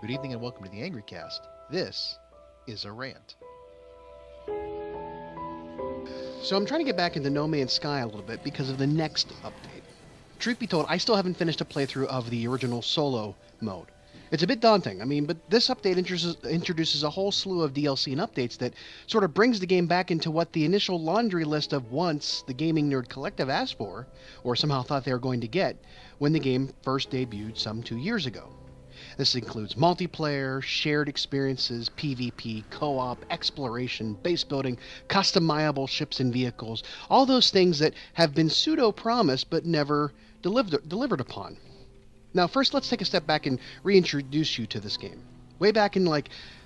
Good evening and welcome to the Angry Cast. This is a rant. So I'm trying to get back into No Man's Sky a little bit because of the next update. Truth be told, I still haven't finished a playthrough of the original solo mode. It's a bit daunting, but this update introduces a whole slew of DLC and updates that sort of brings the game back into what the initial laundry list of wants the Gaming Nerd Collective asked for, or somehow thought they were going to get, when the game first debuted some 2 years ago. This includes multiplayer, shared experiences, PvP, co-op, exploration, base building, customizable ships and vehicles, all those things that have been pseudo-promised but never delivered upon. Now, first, let's take a step back and reintroduce you to this game. Way back in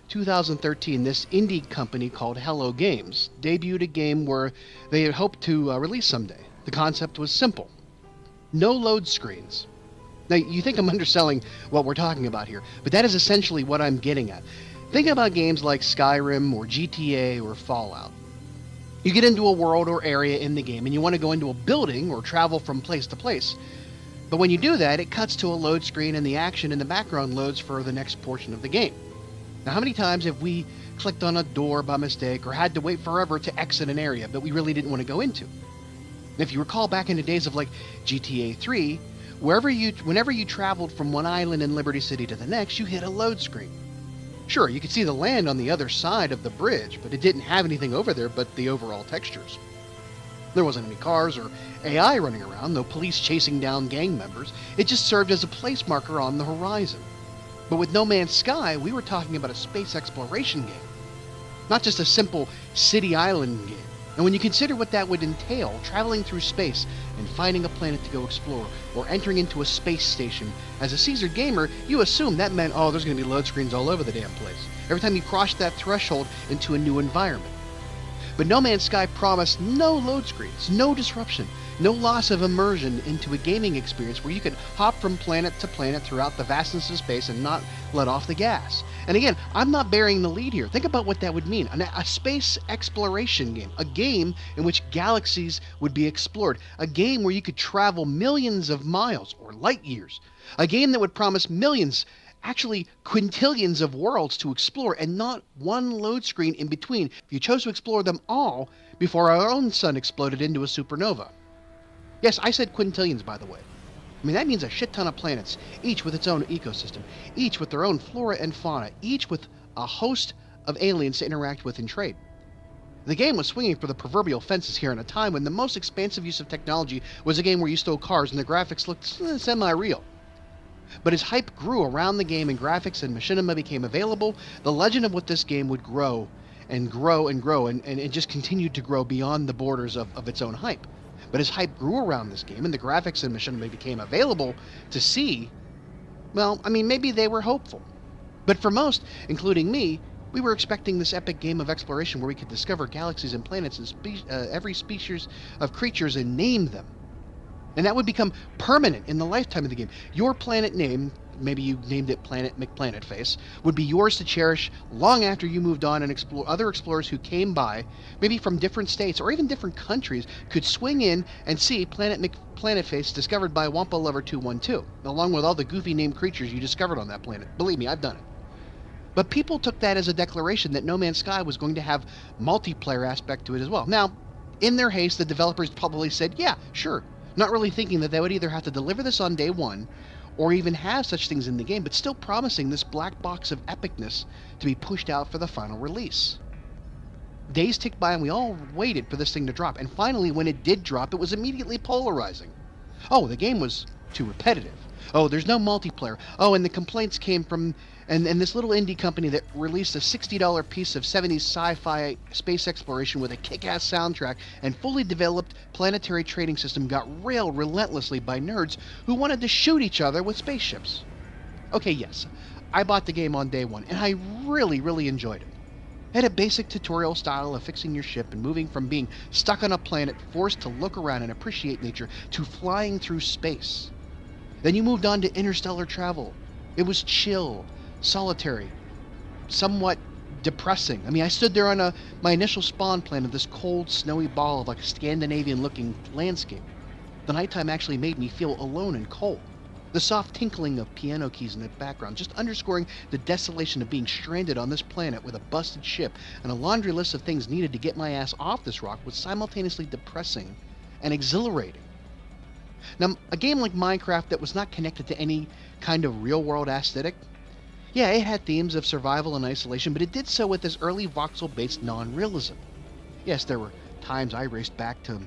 2013, this indie company called Hello Games debuted a game where they had hoped to release someday. The concept was simple: no load screens. Now, you think I'm underselling what we're talking about here, but that is essentially what I'm getting at. Think about games like Skyrim or GTA or Fallout. You get into a world or area in the game and you want to go into a building or travel from place to place. But when you do that, it cuts to a load screen and the action in the background loads for the next portion of the game. Now, how many times have we clicked on a door by mistake or had to wait forever to exit an area that we really didn't want to go into? And if you recall back in the days of GTA 3, whenever you traveled from one island in Liberty City to the next, you hit a load screen. Sure, you could see the land on the other side of the bridge, but it didn't have anything over there but the overall textures. There wasn't any cars or AI running around, no police chasing down gang members. It just served as a place marker on the horizon. But with No Man's Sky, we were talking about a space exploration game, not just a simple city island game. And when you consider what that would entail, traveling through space and finding a planet to go explore, or entering into a space station, as a seasoned gamer, you assume that meant, oh, there's going to be load screens all over the damn place, every time you crossed that threshold into a new environment. But No Man's Sky promised no load screens, no disruption, no loss of immersion into a gaming experience where you could hop from planet to planet throughout the vastness of space and not let off the gas. And again, I'm not bearing the lead here. Think about what that would mean. A space exploration game, a game in which galaxies would be explored, a game where you could travel millions of miles or light years, a game that would promise millions, actually quintillions of worlds to explore and not one load screen in between if you chose to explore them all before our own sun exploded into a supernova. Yes, I said quintillions, by the way. That means a shit ton of planets, each with its own ecosystem, each with their own flora and fauna, each with a host of aliens to interact with and trade. The game was swinging for the proverbial fences here in a time when the most expansive use of technology was a game where you stole cars and the graphics looked semi-real. But as hype grew around the game and graphics and machinima became available, the legend of what this game would grow and grow and grow and just continued to grow beyond the borders of its own hype. But as hype grew around this game and the graphics and machinima became available to see, maybe they were hopeful. But for most, including me, we were expecting this epic game of exploration where we could discover galaxies and planets and every species of creatures and name them. And that would become permanent in the lifetime of the game. Your planet name, maybe you named it Planet McPlanetface, would be yours to cherish long after you moved on, and other explorers who came by, maybe from different states or even different countries, could swing in and see Planet McPlanetface discovered by Wampa Lover 212, along with all the goofy named creatures you discovered on that planet. Believe me, I've done it. But people took that as a declaration that No Man's Sky was going to have multiplayer aspect to it as well. Now, in their haste, the developers probably said, yeah, sure, not really thinking that they would either have to deliver this on day one or even have such things in the game, but still promising this black box of epicness to be pushed out for the final release. Days ticked by and we all waited for this thing to drop, and finally when it did drop, it was immediately polarizing. Oh, the game was too repetitive. Oh, there's no multiplayer. Oh, and the complaints came from and this little indie company that released a $60 piece of 70s sci-fi space exploration with a kick-ass soundtrack and fully developed planetary trading system got railed relentlessly by nerds who wanted to shoot each other with spaceships. Okay, yes, I bought the game on day one, and I really, really enjoyed it. It had a basic tutorial style of fixing your ship and moving from being stuck on a planet forced to look around and appreciate nature to flying through space. Then you moved on to interstellar travel. It was chill, solitary, somewhat depressing. I stood there on my initial spawn planet, this cold, snowy ball of a Scandinavian-looking landscape. The nighttime actually made me feel alone and cold. The soft tinkling of piano keys in the background, just underscoring the desolation of being stranded on this planet with a busted ship and a laundry list of things needed to get my ass off this rock, was simultaneously depressing and exhilarating. Now, a game like Minecraft that was not connected to any kind of real-world aesthetic, yeah, it had themes of survival and isolation, but it did so with this early voxel-based non-realism. Yes, there were times I raced back to,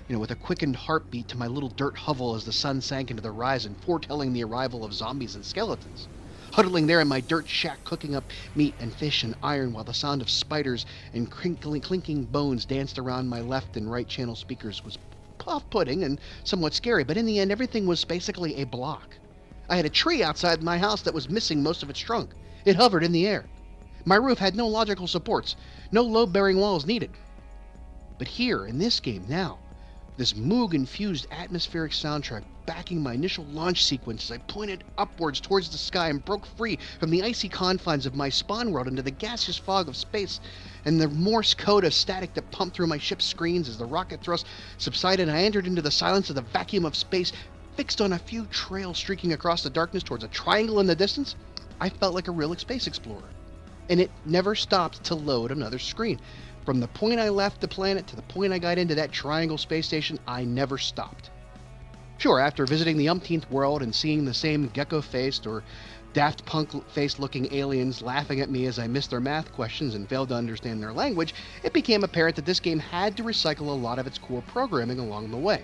with a quickened heartbeat to my little dirt hovel as the sun sank into the horizon, foretelling the arrival of zombies and skeletons. Huddling there in my dirt shack, cooking up meat and fish and iron while the sound of spiders and clinking bones danced around my left and right channel speakers was off-putting and somewhat scary, but in the end everything was basically a block. I had a tree outside my house that was missing most of its trunk. It hovered in the air. My roof had no logical supports, no load-bearing walls needed. But here, in this game now, this Moog-infused atmospheric soundtrack backing my initial launch sequence as I pointed upwards towards the sky and broke free from the icy confines of my spawn world into the gaseous fog of space, and the Morse code of static that pumped through my ship's screens as the rocket thrust subsided and I entered into the silence of the vacuum of space, fixed on a few trails streaking across the darkness towards a triangle in the distance. I felt like a real space explorer. And it never stopped to load another screen. From the point I left the planet to the point I got into that triangle space station, I never stopped. Sure, after visiting the umpteenth world and seeing the same gecko-faced or Daft Punk-faced looking aliens laughing at me as I missed their math questions and failed to understand their language, it became apparent that this game had to recycle a lot of its core programming along the way.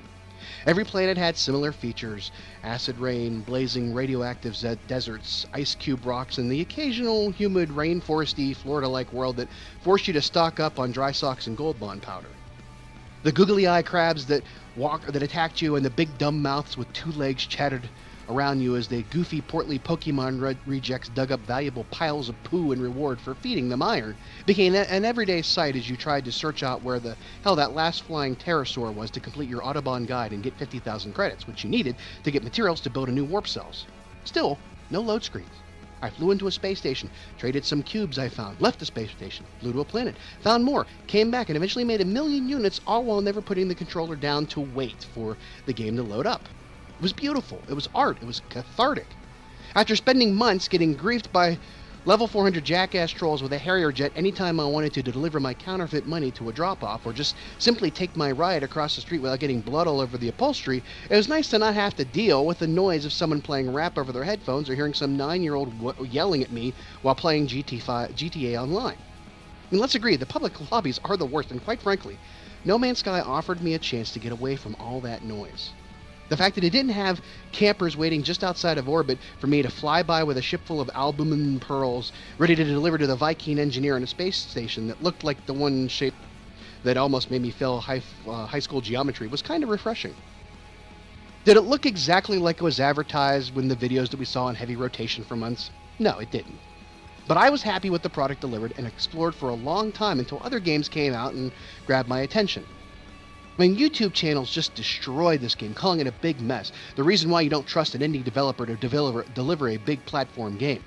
Every planet had similar features: acid rain, blazing radioactive deserts, ice cube rocks, and the occasional humid rainforesty Florida-like world that forced you to stock up on dry socks and Gold Bond powder. The googly-eye crabs that attacked you and the big dumb mouths with two legs chattered around you as the goofy, portly Pokemon rejects dug up valuable piles of poo in reward for feeding them iron, became an everyday sight as you tried to search out where the hell that last flying pterosaur was to complete your Autobahn guide and get 50,000 credits, which you needed to get materials to build a new warp cells. Still, no load screens. I flew into a space station, traded some cubes I found, left the space station, flew to a planet, found more, came back, and eventually made 1,000,000 units, all while never putting the controller down to wait for the game to load up. It was beautiful. It was art. It was cathartic. After spending months getting griefed by level 400 jackass trolls with a Harrier jet anytime I wanted to deliver my counterfeit money to a drop-off or just simply take my ride across the street without getting blood all over the upholstery, it was nice to not have to deal with the noise of someone playing rap over their headphones or hearing some 9-year-old yelling at me while playing GTA Online. And let's agree, the public lobbies are the worst, and quite frankly, No Man's Sky offered me a chance to get away from all that noise. The fact that it didn't have campers waiting just outside of orbit for me to fly by with a ship full of albumin pearls ready to deliver to the Viking engineer in a space station that looked like the one shape that almost made me fail high school geometry was kind of refreshing. Did it look exactly like it was advertised when the videos that we saw in heavy rotation for months? No, it didn't. But I was happy with the product delivered and explored for a long time until other games came out and grabbed my attention. I mean, YouTube channels just destroyed this game, calling it a big mess. The reason why you don't trust an indie developer to deliver a big platform game.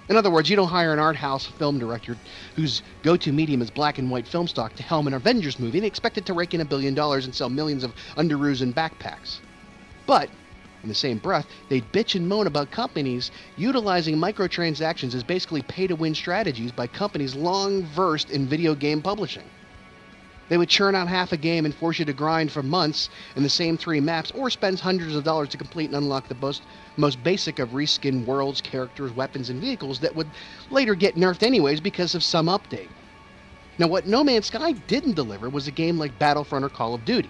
In other words, you don't hire an art house film director whose go-to medium is black and white film stock to helm an Avengers movie and expect it to rake in $1 billion and sell millions of underoos and backpacks. But, in the same breath, they'd bitch and moan about companies utilizing microtransactions as basically pay-to-win strategies by companies long versed in video game publishing. They would churn out half a game and force you to grind for months in the same 3 maps, or spend hundreds of dollars to complete and unlock the most basic of reskinned worlds, characters, weapons, and vehicles that would later get nerfed anyways because of some update. Now, what No Man's Sky didn't deliver was a game like Battlefront or Call of Duty.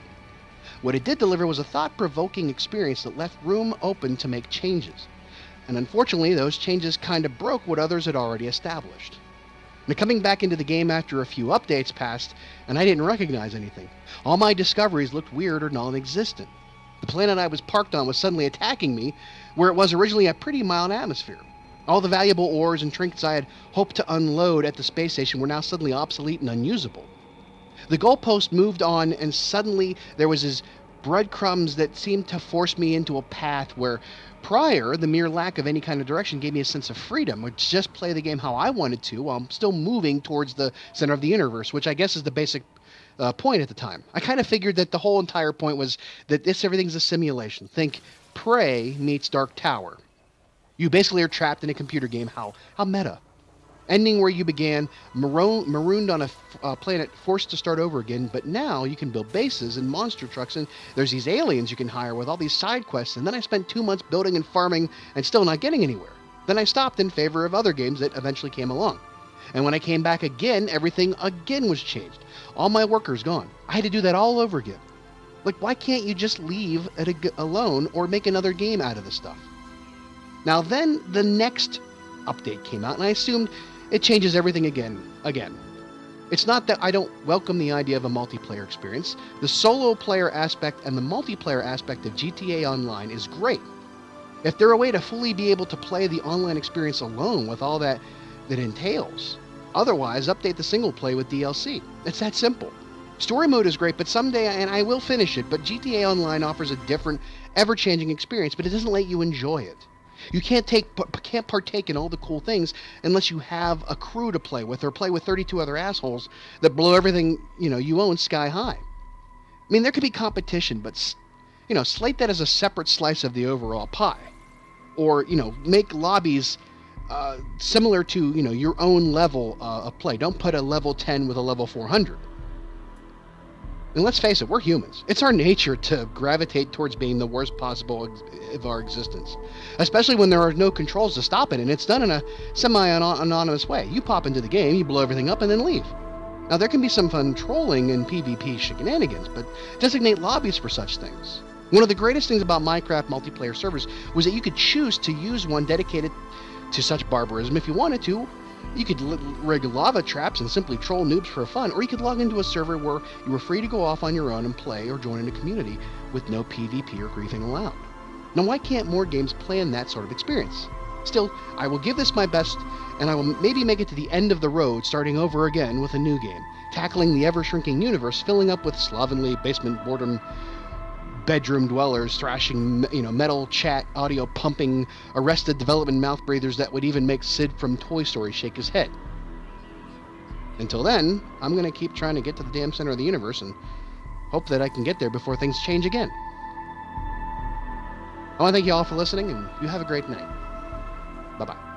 What it did deliver was a thought-provoking experience that left room open to make changes. And unfortunately, those changes kind of broke what others had already established. Now, coming back into the game after a few updates passed, and I didn't recognize anything. All my discoveries looked weird or non-existent. The planet I was parked on was suddenly attacking me, where it was originally a pretty mild atmosphere. All the valuable ores and trinkets I had hoped to unload at the space station were now suddenly obsolete and unusable. The goalpost moved on, and suddenly there was this breadcrumbs that seemed to force me into a path where prior, the mere lack of any kind of direction gave me a sense of freedom, or just play the game how I wanted to while I'm still moving towards the center of the universe, which I guess is the basic point at the time. I kind of figured that the whole entire point was that everything's a simulation. Think Prey meets Dark Tower. You basically are trapped in a computer game. How meta. Ending where you began, marooned on a planet, forced to start over again, but now you can build bases and monster trucks, and there's these aliens you can hire with all these side quests, and then I spent 2 months building and farming and still not getting anywhere. Then I stopped in favor of other games that eventually came along. And when I came back again, everything again was changed. All my workers gone. I had to do that all over again. Like, why can't you just leave it alone or make another game out of the stuff? Now then, the next update came out, and I assumed it changes everything again. It's not that I don't welcome the idea of a multiplayer experience. The solo player aspect and the multiplayer aspect of GTA Online is great. If there a way to fully be able to play the online experience alone with all that entails. Otherwise, update the single play with DLC. It's that simple. Story mode is great, but someday, and I will finish it, but GTA Online offers a different, ever-changing experience, but it doesn't let you enjoy it. You can't partake in all the cool things unless you have a crew to play with or play with 32 other assholes that blow everything, you own sky high. I mean, there could be competition, but, slate that as a separate slice of the overall pie. Or, make lobbies similar to, your own level of play. Don't put a level 10 with a level 400. And let's face it, we're humans. It's our nature to gravitate towards being the worst possible of our existence. Especially when there are no controls to stop it, and it's done in a semi-anonymous way. You pop into the game, you blow everything up, and then leave. Now, there can be some fun trolling and PvP shenanigans, but designate lobbies for such things. One of the greatest things about Minecraft multiplayer servers was that you could choose to use one dedicated to such barbarism if you wanted to. You could rig lava traps and simply troll noobs for fun, or you could log into a server where you were free to go off on your own and play or join in a community with no PvP or griefing allowed. Now, why can't more games plan that sort of experience? Still, I will give this my best, and I will maybe make it to the end of the road, starting over again with a new game, tackling the ever-shrinking universe, filling up with slovenly basement boredom bedroom dwellers thrashing, metal chat, audio pumping, Arrested Development mouth breathers that would even make Sid from Toy Story shake his head. Until then, I'm going to keep trying to get to the damn center of the universe and hope that I can get there before things change again. I want to thank you all for listening, and you have a great night. Bye-bye.